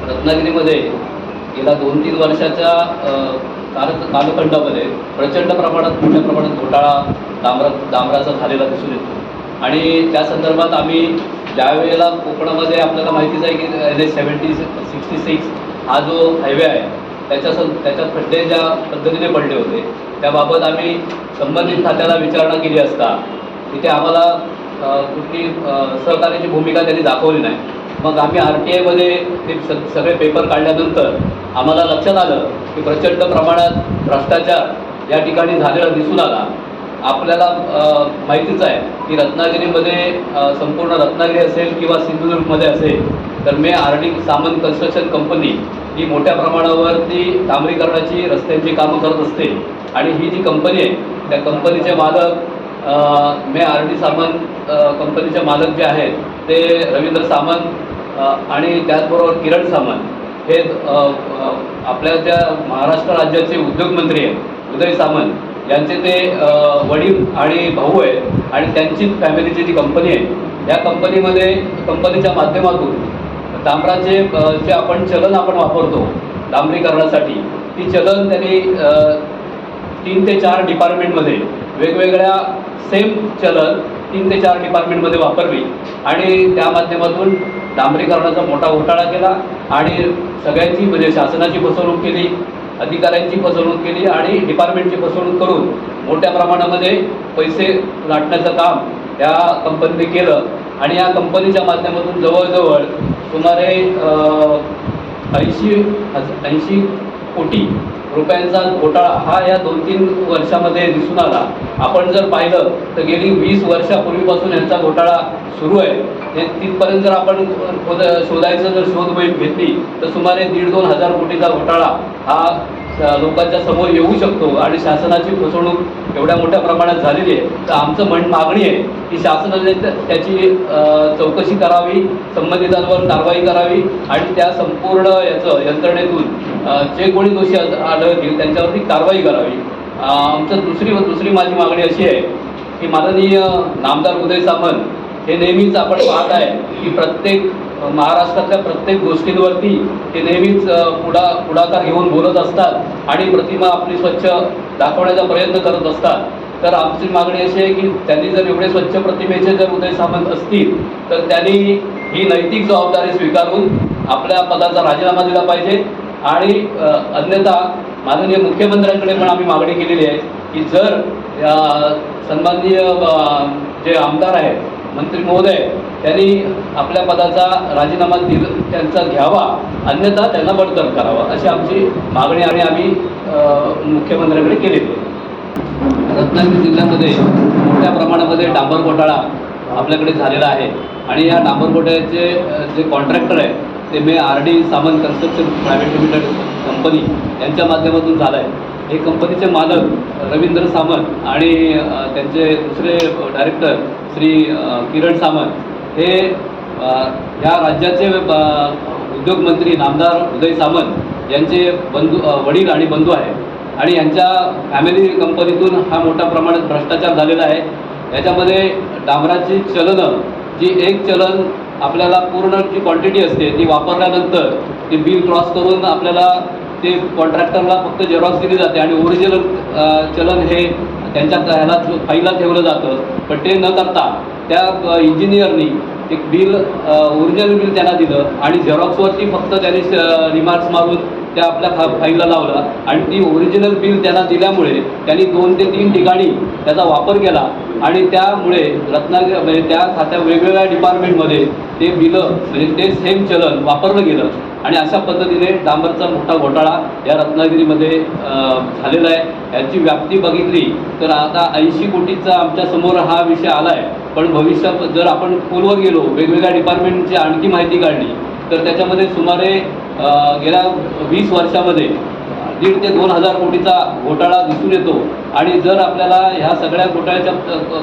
रत्नागिरीमध्ये गेल्या 2-3 वर्षाच्या कालखंडामध्ये प्रचंड प्रमाणात मोठ्या प्रमाणात घोटाळा डांबराचा झालेला दिसून येतो आणि त्या संदर्भात आम्ही ज्यावेळेला कोकणामध्ये आपल्याला माहितीच आहे की NH-66 हा जो हायवे आहे त्याच्यात खड्डे ज्या पद्धतीने पडले होते त्याबाबत आम्ही संबंधित खात्याला विचारणा केली असता तिथे आम्हाला कुठली सहकार्याची भूमिका त्यांनी दाखवली नाही. मग आम्ही RTIमध्ये ते सगळे पेपर काढल्यानंतर आम्हाला लक्षात आलं की प्रचंड प्रमाणात भ्रष्टाचार या ठिकाणी झालेला दिसून आला. आपल्याला माहितीच आहे की रत्नागिरीमध्ये संपूर्ण रत्नागिरी असेल किंवा सिंधुदुर्गमध्ये असेल तर RD सामंत कन्स्ट्रक्शन कंपनी ही मोठ्या प्रमाणावरती डांबरीकरणाची रस्त्यांची कामं करत असते आणि ही जी कंपनी आहे त्या कंपनीचे मालक RD सामंत कंपनीचे मालक जे आहेत ते रवींद्र सामंत आणि त्याचबरोबर किरण सामंत हे आपल्या त्या महाराष्ट्र राज्याचे उद्योगमंत्री आहेत उदय सामंत यांचे ते वडील आणि भाऊ आहेत आणि त्यांची फॅमिलीची जी कंपनी आहे या कंपनीच्या माध्यमातून डांबराचे जे चलन आपण वापरतो डांबरीकरणासाठी ती चलन त्यांनी 3 ते 4 डिपार्टमेंटमध्ये वेगवेगळ्या सेम चलन 3 ते 4 डिपार्टमेंटमध्ये वापरली आणि त्या माध्यमातून डांबरीकरणाचा मोठा घोटाळा केला आणि सगळ्यांची म्हणजे शासनाची फसवणूक केली, अधिकाऱ्यांची फसवणूक केली आणि डिपार्टमेंटची फसवणूक करून मोठ्या प्रमाणामध्ये पैसे लाटण्याचं काम या कंपनीने केलं आणि या कंपनीच्या माध्यमातून जवळजवळ सुमारे 80 कोटी रुपयांचा घोटाळा हा या 2-3 वर्षामध्ये दिसून आला. आपण जर पाहिलं तर गेली 20 वर्षापूर्वीपासून यांचा घोटाळा सुरू आहे. हे तिथपर्यंत जर आपण शोधायचं जर शोध मोहीम घेतली तर सुमारे 1,500-2 हजार कोटीचा घोटाळा हा लोकांच्या समोर येऊ शकतो आणि शासनाची फसवणूक एवढ्या मोठ्या प्रमाणात झालेली आहे. तर आमचं मागणी आहे की शासनाने त्याची चौकशी करावी, संबंधितांवर कारवाई करावी आणि त्या संपूर्ण यंत्रणेतून जे कोणी दोषी आढळतील त्यांच्यावरती कारवाई करावी. आमचं दुसरी माझी मागणी अशी आहे की माननीय नामदार उदय सामंत हे नेहमीच आपण पाहत आहे की प्रत्येक महाराष्ट्रातल्या प्रत्येक गोष्टींवरती ते नेहमीच पुढाकार घेऊन बोलत असतात आणि प्रतिमा आपली स्वच्छ दाखवण्याचा प्रयत्न करत असतात. तर आमची मागणी अशी आहे की त्यांनी जर एवढे स्वच्छ प्रतिमेचे जर उदय सामंत असतील तर त्यांनी ही नैतिक जबाबदारी स्वीकारून आपल्या पदाचा राजीनामा दिला पाहिजे आणि अन्यथा माननीय मुख्यमंत्र्यांकडे पण आम्ही मागणी केलेली आहे की जर सन्माननीय जे आमदार आहेत मंत्री महोदय त्यांनी आपल्या पदाचा राजीनामा त्यांचा घ्यावा, अन्यथा त्यांना बडतर्फ करावा अशी आमची मागणी आणि आम्ही मुख्यमंत्र्यांकडे केलेली आहे. रत्नागिरी जिल्ह्यामध्ये मोठ्या प्रमाणामध्ये डांबर घोटाळा आपल्याकडे झालेला आहे आणि या डांबर घोटाळ्याचे जे कॉन्ट्रॅक्टर आहे ते RD Samant construction private limited company यांच्या माध्यमातून झालं आहे. हे कंपनीचे मालक रवींद्र सामंत आणि त्यांचे दुसरे डायरेक्टर श्री किरण सामंत हे या राज्याचे उद्योगमंत्री नामदार उदय सामंत यांचे वडील आणि बंधू आहेत आणि यांच्या फॅमिली कंपनीतून हा मोठ्या प्रमाणात भ्रष्टाचार झालेला आहे. याच्यामध्ये डांबराची चलनं जी एक चलन आपल्याला पूर्ण जी क्वांटिटी असते ती वापरल्यानंतर ते बिल क्रॉस करून आपल्याला ते कॉन्ट्रॅक्टरला फक्त झेरॉक्स दिली जाते आणि ओरिजिनल चलन हे त्यांच्या फाईलला ठेवलं जातं. पण ते न करता त्या इंजिनियरनी एक ओरिजिनल बिल त्यांना दिलं आणि झेरॉक्सवरती फक्त त्यांनी रिमार्क्स मारून त्या आपल्या फाईलला लावलं आणि ती ओरिजिनल बिल त्यांना दिल्यामुळे त्यांनी 2 ते 3 ठिकाणी त्याचा वापर केला आणि त्यामुळे रत्नागिरी म्हणजे त्या खात्या वेगवेगळ्या डिपार्टमेंटमध्ये ते बिलं म्हणजे ते सेम चलन वापरलं गेलं आणि अशा पद्धतीने डांबरचा मोठा घोटाळा या रत्नागिरीमध्ये झालेला आहे. याची व्याप्ती बघितली तर आता 80 कोटीचा आमच्यासमोर हा विषय आला आहे. पण भविष्यात जर आपण खोलवर गेलो वेगवेगळ्या डिपार्टमेंटची आणखी माहिती काढली तर त्याच्यामध्ये सुमारे गेल्या 20 वर्षामध्ये 1,500 ते 2 हजार कोटीचा घोटाळा दिसून येतो आणि जर आपल्याला ह्या सगळ्या घोटाळ्याच्या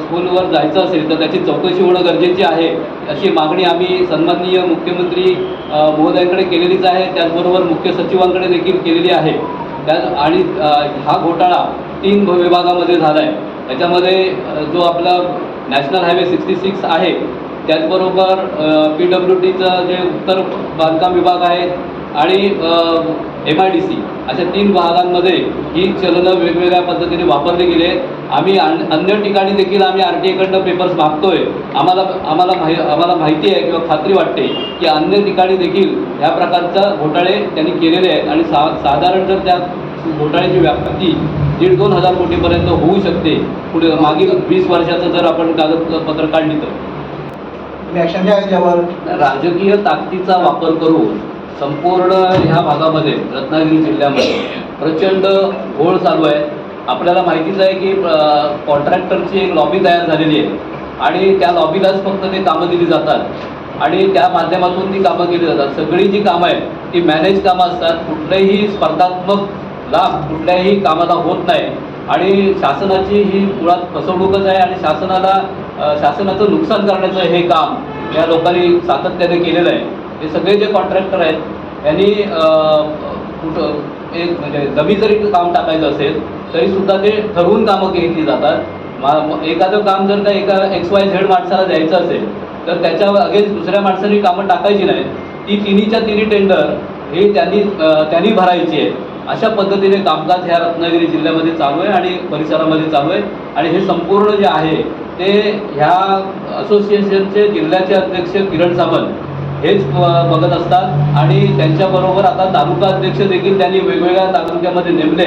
खोलवर जायचं असेल तर त्याची चौकशी होणं गरजेची आहे अशी मागणी आम्ही सन्माननीय मुख्यमंत्री महोदयांकडे केलेलीच आहे. त्याचबरोबर मुख्य सचिवांकडे देखील केलेली आहे. आणि हा घोटाळा 3 विभागामध्ये झाला आहे. त्याच्यामध्ये जो आपला नॅशनल हायवे 66 आहे त्याचबरोबर PWDचा जे उत्तर बांधकाम विभाग आहे आणि MIDC अशा 3 भागांमध्ये ही चलनं वेगवेगळ्या पद्धतीने वापरली गेले. आम्ही अन्य ठिकाणी देखील आम्ही RTI कडनं पेपर्स मागतोय. आम्हाला माहिती आहे किंवा खात्री वाटते की अन्य ठिकाणी देखील ह्या प्रकारचा घोटाळे त्यांनी केलेले आहेत आणि साधारण जर त्या घोटाळ्याची व्याप्ती 1,5-2 हजार कोटीपर्यंत होऊ शकते पुढे मागील 20 वर्षाचं जर आपण कागदपत्र काढली तर. ॲक्शन घ्या याच्यावर. राजकीय ताकदीचा वापर करून संपूर्ण ह्या भागामध्ये रत्नागिरी जिल्ह्यामध्ये प्रचंड घोळ चालू आहे. आपल्याला माहितीच आहे की कॉन्ट्रॅक्टरची एक लॉबी तयार झालेली आहे आणि त्या लॉबीलाच फक्त ते कामं दिली जातात आणि त्या माध्यमातून ती कामं केली जातात. सगळी जी कामं आहेत ती मॅनेज कामं असतात. कुठलेही स्पर्धात्मक लाभ कुठल्याही कामाला होत नाही आणि शासनाची ही मुळात फसवणूकच आहे आणि शासनाचं नुकसान करण्याचं हे काम या लोकांनी सातत्याने केलेलं आहे. हे सगळे जे कॉन्ट्रॅक्टर आहेत यांनी एक म्हणजे जमी जरी काम टाकायचं असेल तरीसुद्धा ते ठरवून कामं घेतली जातात. एखादं काम जर का एका XYZ माणसाला द्यायचं असेल तर त्याच्यावर अगेन्स्ट दुसऱ्या माणसांनी कामं टाकायची नाही. ती तिन्हीच्या तिन्ही टेंडर हे त्यांनी भरायची आहे. अशा पद्धतीने कामकाज ह्या रत्नागिरी जिल्ह्यामध्ये चालू आहे आणि परिसरामध्ये चालू आहे आणि हे संपूर्ण जे आहे ते ह्या असोसिएशनचे जिल्ह्याचे अध्यक्ष किरण सामंत हेच बघत असतात आणि त्यांच्याबरोबर आता तालुका अध्यक्ष देखील त्यांनी वेगवेगळ्या तालुक्यामध्ये नेमले.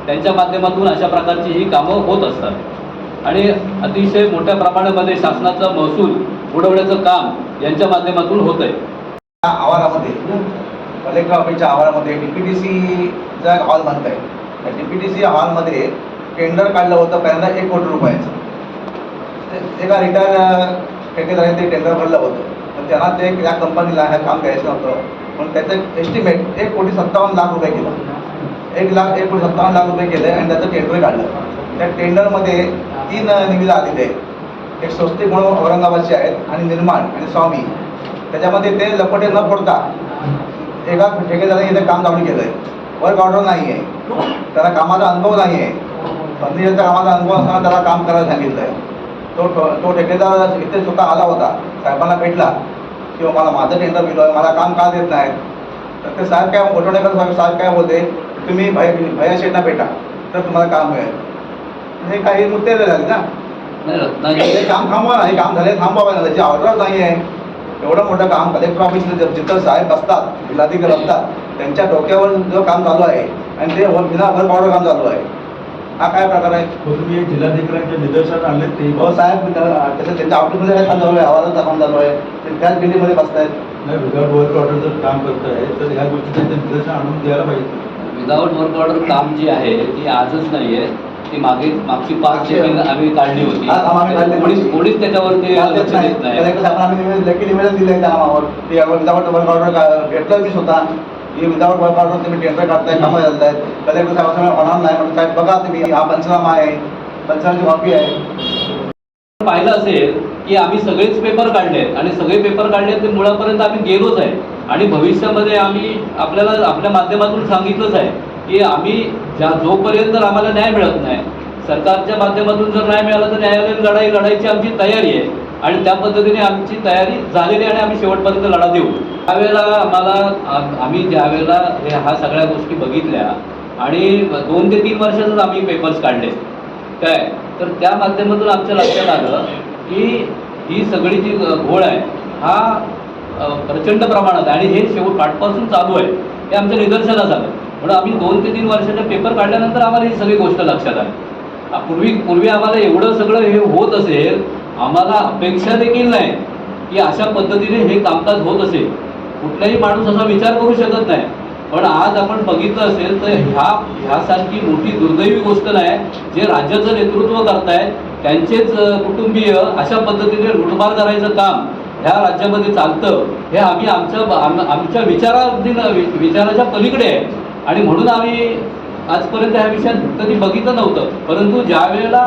त्यांच्या माध्यमातून अशा प्रकारची ही कामं होत असतात आणि अतिशय मोठ्या प्रमाणामध्ये शासनाचा महसूल बुडवण्याचं काम यांच्या माध्यमातून होत आहे. आवारामध्ये कलेक्टर ऑफिसच्या आवारामध्ये DPTCचा हॉल बांधत आहे. त्या DPTC हॉलमध्ये टेंडर काढलं होतं पहिल्यांदा 1 कोटी रुपयाचं. एका रिटायर ठेकेदाराने ते टेंडर भरलं होतं. पण त्यांना ते या कंपनीला हे काम करायचं नव्हतं पण त्याचं एस्टिमेट 1,57,00,000 रुपये केलं. 1,57,00,000 रुपये केले आणि त्याचं टेंडर काढलं. त्या टेंडरमध्ये 3 निविदा आलेले आहेत. एक स्वस्तिक म्हणून औरंगाबादचे आहेत आणि निर्माण आणि स्वामी. त्याच्यामध्ये ते लपटे न फोडता एका ठेकेदाराने इथे काम चालू केलं आहे. वर्क ऑर्डर नाही आहे, त्याला कामाचा अनुभव नाही आहे. 15 वर्षाचा कामाचा अनुभव असताना त्याला काम करायला सांगितलं आहे. तो ठेकेदार इथे स्वतः आला होता, साहेबांना भेटला किंवा मला माझं टेंडर मिळलं मला काम का देत नाहीत. तर ते साहेब काय मोठवणेकर साहेब काय बोलते तुम्ही भैया शेठना भेटा तर तुम्हाला काम मिळेल. हे काही मुद्दे झाले ना. हे काम थांबवा ना, हे काम झाले थांबवा ना. त्याची ऑर्डर नाही आहे. एवढं मोठं काम कलेक्टर ऑफिसला जिथं साहेब असतात जिल्हाधिकारी असतात त्यांच्या डोक्यावर जो काम चालू आहे आणि ते बिना वर्क ऑर्डर काम चालू आहे. हा काय प्रकार आहे. तुम्ही जिल्हाधिकाऱ्यांच्या निदर्शनात आणले ते साहेब तसं त्यांच्या ऑफिसमध्ये काय काम चालू आहे, आवाजाचं काम चालू आहे. ते त्याच बिल्डिंगमध्ये बसतायत. नाही विदाउट वर्क ऑर्डर जर काम करत आहे तर ह्या गोष्टी त्यांच्या निदर्शन आणून द्यायला पाहिजे. विदाउट वर्क ऑर्डर काम जी आहे ती आजच नाही आहे. ती मागची 5 देखील आम्ही काढली होती. कोणीच त्याच्यावरती लक्ष देत नाही. आम्ही लेखी निवेदन दिलं आहे त्या नावावर की विदाउट वर्क ऑर्डर घेतलं मी स्वतः की विदाउट वर्क ऑर्डर तुम्ही टेंडर काढताय कामं घालत आहेत. कलेक्टर साहेबांना होणार नाही म्हणून साहेब बघा तुम्ही हा पंचनामा आहे, पंचनामाची कॉपी आहे. पाहिलं असेल की आम्ही सगळेच पेपर काढले आणि सगळे पेपर काढले ते मुळापर्यंत आम्ही गेलोच आहे आणि भविष्यामध्ये आम्ही आपल्याला आपल्या माध्यमातून सांगितलंच आहे की आम्ही जोपर्यंत आम्हाला न्याय मिळत नाही सरकारच्या माध्यमातून जर न्याय मिळाला तर न्यायालयीन लढाई लढायची आमची तयारी आहे आणि त्या पद्धतीने आमची तयारी झालेली आहे आणि आम्ही शेवटपर्यंत लढा देऊ. त्यावेळेला आम्ही ज्यावेळेला ह्या सगळ्या गोष्टी बघितल्या आणि 2 ते 3 वर्षातच आम्ही पेपर्स काढले काय तर त्या माध्यमातून आमच्या लक्षात आलं की ही सगळी जी घोळ आहे हा प्रचंड प्रमाणात आणि हे पाठपासून चालू आहे हे आमच्या निदर्शनास आलं. म्हणून आम्ही 2 ते 3 वर्षाचे पेपर काढल्यानंतर आम्हाला ही सगळी गोष्ट लक्षात आली. पूर्वी आम्हाला एवढं सगळं हे होत असेल आम्हाला अपेक्षा देखील नाही की अशा पद्धतीने हे कामकाज होत असेल. कुठलाही माणूस असा विचार करू शकत नाही. पण आज आपण बघितलं असेल तर ह्यासारखी मोठी दुर्दैवी गोष्ट नाही. जे राज्याचं नेतृत्व करतायत त्यांचेच कुटुंबीय अशा पद्धतीने लुटमार करायचं काम ह्या राज्यामध्ये चालतं हे आम्ही आमच्या विचाराच्या पलीकडे आहे आणि म्हणून आम्ही आजपर्यंत ह्या विषयात कधी बघितलं नव्हतं. परंतु ज्या वेळेला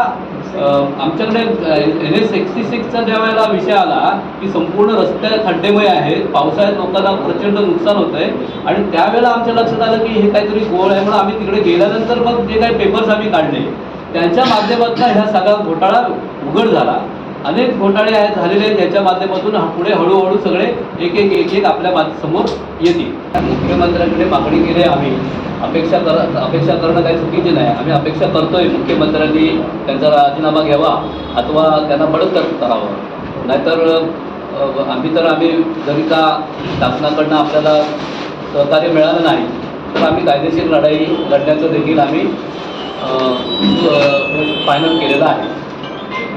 आमच्याकडे NS 66चा ज्या वेळेला विषय आला की संपूर्ण रस्ते खड्डेमय आहेत, पावसाळ्यात लोकांना प्रचंड नुकसान होत आहे आणि त्यावेळेला आमच्या लक्षात आलं की हे काहीतरी गोळ आहे. म्हणून आम्ही तिकडे गेल्यानंतर मग जे काही पेपर्स आम्ही काढले त्यांच्या माध्यमातून ह्या सगळा घोटाळा उघड झाला अनेक घोटाळे आहेत झालेले आहेत, ज्याच्या माध्यमातून पुढे हळूहळू सगळे एक एक आपल्या समोर येतील. मुख्यमंत्र्यांकडे मागणी केली आहे आम्ही. अपेक्षा करणं काही चुकीचे नाही. आम्ही अपेक्षा करतोय मुख्यमंत्र्यांनी त्यांचा राजीनामा घ्यावा अथवा त्यांना बडतर्फ करावं. नाहीतर आम्ही जरी का शासनाकडनं आपल्याला सहकार्य मिळालं नाही तर आम्ही कायदेशीर लढाई लढण्याचं देखील आम्ही फायनल केलेलं आहे.